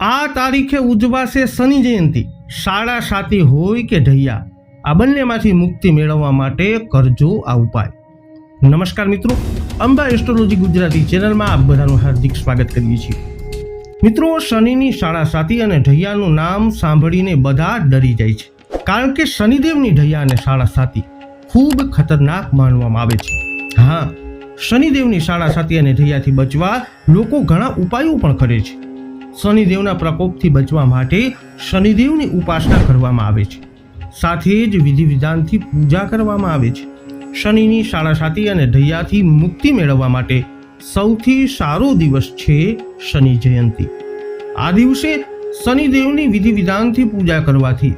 આ તારીખે ઉજવાશે શનિ જયંતિ। શાળા સાતી હોય કે ઢૈયા, આ બંનેમાંથી મુક્તિ મેળવવા માટે કરજો આ ઉપાય। નમસ્કાર મિત્રો, અંબા એસ્ટ્રોલોજી ગુજરાતી ચેનલમાં આપ બધાનું હાર્દિક સ્વાગત કરીએ છીએ। મિત્રો, શનિની શાળા સાતી અને ઢૈયાનું નામ સાંભળીને બધા ડરી જાય છે, કારણ કે શનિદેવની ઢૈયા અને શાળા સાતી ખૂબ ખતરનાક માનવામાં આવે છે। હા, શનિદેવની શાળા સાતી અને ઢૈયાથી બચવા લોકો ઘણા ઉપાયો પણ કરે છે। શનિદેવના પ્રકોપથી બચવા માટે શનિદેવની ઉપાસના કરવામાં આવે છે, સાથે જ વિધિ વિધાનથી પૂજા કરવામાં આવે છે। શનિની શાળા સાતી અને ઢૈયાથી મુક્તિ મેળવવા માટે સૌથી સારો દિવસ છે શનિ જયંતિ। આ દિવસે શનિદેવની વિધિ વિધાનથી પૂજા કરવાથી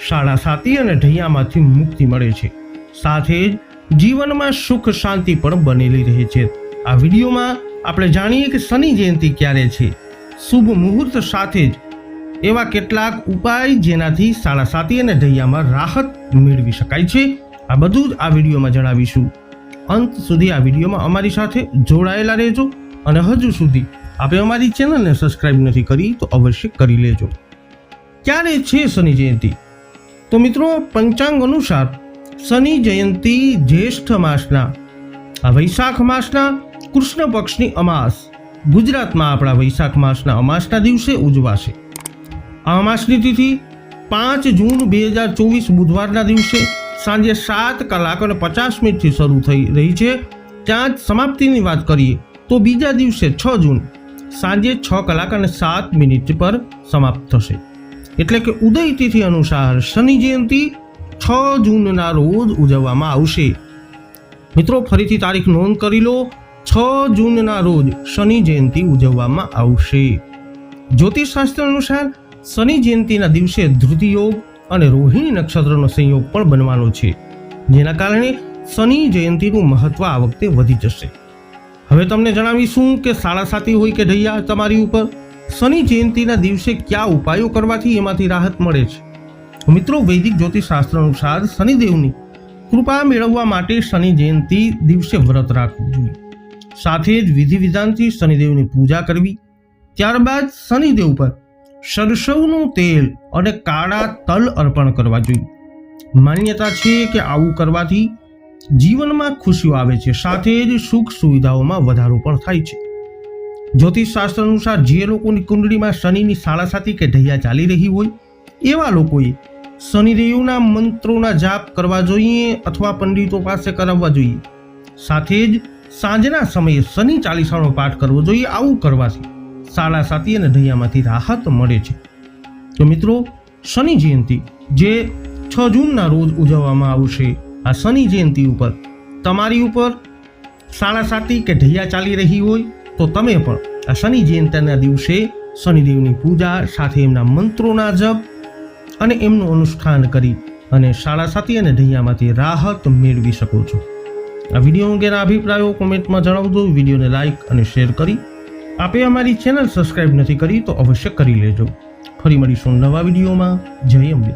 શાળા સાતી અને ઢૈયામાંથી મુક્તિ મળે છે, સાથે જ જીવનમાં સુખ શાંતિ પણ બનેલી રહે છે। આ વિડીયોમાં આપણે જાણીએ કે શનિ જયંતિ ક્યારે છે, શુભ મુહૂર્ત સાથે જ એવા કેટલાક ઉપાય જેનાથી શાળા સાતી અને ઢૈયામાં રાહત મેળવી શકાય છે। આ બધું જ આ વિડીયોમાં જણાવીશું। અંત સુધી આ વિડીયોમાં અમારી સાથે જોડાયેલા રહેજો અને હજુ સુધી આપણે અમારી ચેનલને સબસ્ક્રાઇબ નથી કરી તો અવશ્ય કરી લેજો। ક્યારે છે શનિ જયંતિ? તો મિત્રો, પંચાંગ અનુસાર શનિ જયંતિ જ્યેષ્ઠ માસના વૈશાખ માસના કૃષ્ણ પક્ષની અમાસ, ગુજરાતમાં આપણા વૈશાખ માસના અમાસના દિવસે ઉજવાશે। આ અમાસની તિથિ 5 જૂન 2024 બુધવારના દિવસે સાંજે 7:50 થી શરૂ થઈ રહી છે। ત્યાં જ સમાપ્તિની વાત કરીએ તો બીજા દિવસે 6 જૂન સાંજે 6:07 પર સમાપ્ત થશે। એટલે કે ઉદય તિથિ અનુસાર શનિ જયંતિ 6 જૂનના રોજ ઉજવવામાં આવશે। મિત્રો, ફરીથી તારીખ નોંધ કરી લો, 6 જૂનના રોજ શનિ જયંતિ ઉજવવામાં આવશે। જ્યોતિષશાસ્ત્ર અનુસાર શનિ જયંતિના દિવસે ધૃતિ યોગ અને રોહિણી નક્ષત્રનો સંયોગ પણ બનવાનો છે, જેના કારણે શનિ જયંતિનું મહત્વ આ વખતે વધી જશે। હવે તમને જણાવીશું કે શાળા સાતી હોય કે ઢૈયા, તમારી ઉપર શનિ જયંતિના દિવસે કયા ઉપાયો કરવાથી એમાંથી રાહત મળે છે। મિત્રો, વૈદિક જ્યોતિષશાસ્ત્ર અનુસાર શનિદેવની કૃપા મેળવવા માટે શનિ જયંતિ દિવસે વ્રત રાખવું જોઈએ, સાથે જ વિધિ વિધાનથી શનિદેવની પૂજા કરવી। ત્યારબાદ શનિદેવ પર સરસવનું તેલ અને કાળા તલ અર્પણ કરવા જોઈએ। માન્યતા છે કે આવું કરવાથી જીવનમાં ખુશીઓ આવે છે, સાથે જ સુખ સુવિધાઓમાં વધારો પણ થાય છે। જ્યોતિષશાસ્ત્ર અનુસાર જે લોકોની કુંડળીમાં શનિની શાળા સાતી કે ઢૈયા ચાલી રહી હોય એવા લોકોએ શનિદેવના મંત્રોના જાપ કરવા જોઈએ અથવા પંડિતો પાસે કરાવવા જોઈએ, સાથે જ સાંજના સમયે શનિ ચાલીસાનો પાઠ કરવો જોઈએ। આવું કરવાથી શાળા સાતી અને ઢૈયામાંથી રાહત મળે છે। તો મિત્રો, શનિ જયંતિ જે 6 જૂનના રોજ ઉજવવામાં આવશે, આ શનિ જયંતિ ઉપર તમારી ઉપર શાળા સાતી કે ઢૈયા ચાલી રહી હોય તો તમે પણ આ શનિ જયંતિના દિવસે શનિદેવની પૂજા સાથે એમના મંત્રોના જપ અને એમનું અનુષ્ઠાન કરી અને શાળા સાતી અને ઢૈયામાંથી રાહત મેળવી શકો છો। આ વિડીયો અંગેના અભિપ્રાયો કોમેન્ટમાં જણાવજો। વિડીયોને લાઇક અને શેર કરી આપે અમારી ચેનલ સબસ્ક્રાઇબ નથી કરી તો અવશ્ય કરી લેજો। ફરી મળીશું નવા વિડીયોમાં। જય અંબે।